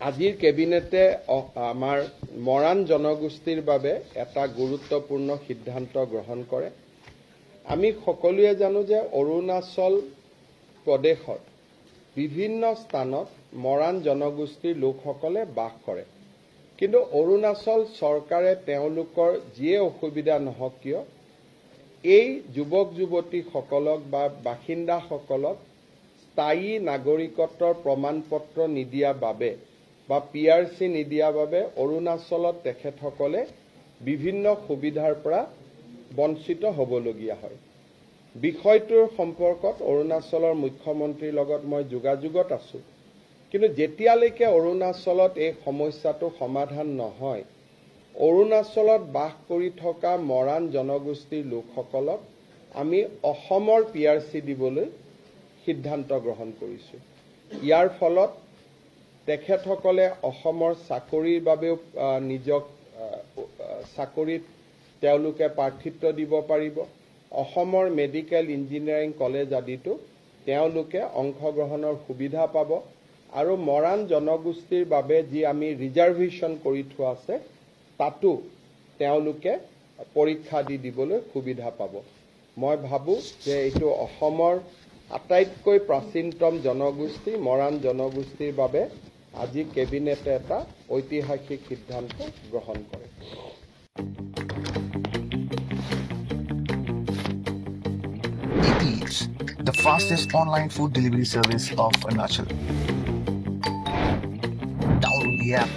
আজিৰ কেবিনেটে আমাৰ মৰাণ জনগোষ্ঠীৰ বাবে এটা গুৰুত্বপূৰ্ণ সিদ্ধান্ত গ্ৰহণ কৰে। আমি সকলোৱে জানো যে অৰুণাচল প্ৰদেশত বিভিন্ন স্থানত মৰাণ জনগোষ্ঠীৰ লোকসকলে বাস কৰে। কিন্তু অৰুণাচল চৰকাৰে তেওঁলোকৰ যিয়ে অসুবিধা নহওক কিয় এই যুৱক যুৱতীসকলক বা বাসিন্দাসকলক স্থায়ী নাগৰিকত্বৰ প্ৰমাণপত্ৰ নিদিয়া বাবে বা PRC নিদিয়া বাবে অৰুণাচলত তেখেতসকলে বিভিন্ন সুবিধাৰ পৰা বঞ্চিত হ'বলগীয়া হয়। বিষয়টোৰ সম্পৰ্কত অৰুণাচলৰ মুখ্যমন্ত্ৰীৰ লগত মই যোগাযোগত আছো। কিন্তু যেতিয়ালৈকে অৰুণাচলত এই সমস্যাটো সমাধান নহয়, অৰুণাচলত বাস কৰি থকা মৰাণ জনগোষ্ঠীৰ লোকসকলক আমি অসমৰ PRC দিবলৈ সিদ্ধান্ত গ্ৰহণ কৰিছো। ইয়াৰ ফলত তেখেতসকলে অসমৰ চাকৰিৰ বাবেও নিজক চাকৰিত তেওঁলোকে প্ৰাৰ্থিত্ব দিব পাৰিব। অসমৰ মেডিকেল ইঞ্জিনিয়াৰিং কলেজ আদিতো তেওঁলোকে অংশগ্ৰহণৰ সুবিধা পাব আৰু মৰাণ জনগোষ্ঠীৰ বাবে যি আমি ৰিজাৰ্ভেশ্যন কৰি থোৱা আছে তাতো তেওঁলোকে পৰীক্ষা দিবলৈ সুবিধা পাব। মই ভাবো যে এইটো অসমৰ আটাইতকৈ প্ৰাচীনতম জনগোষ্ঠী মৰাণ জনগোষ্ঠীৰ বাবে আজি কেবিনেটে এটা ঐতিহাসিক সিদ্ধান্ত গ্ৰহণ কৰে। Eats, the fastest online food delivery service of Arunachal. Download the app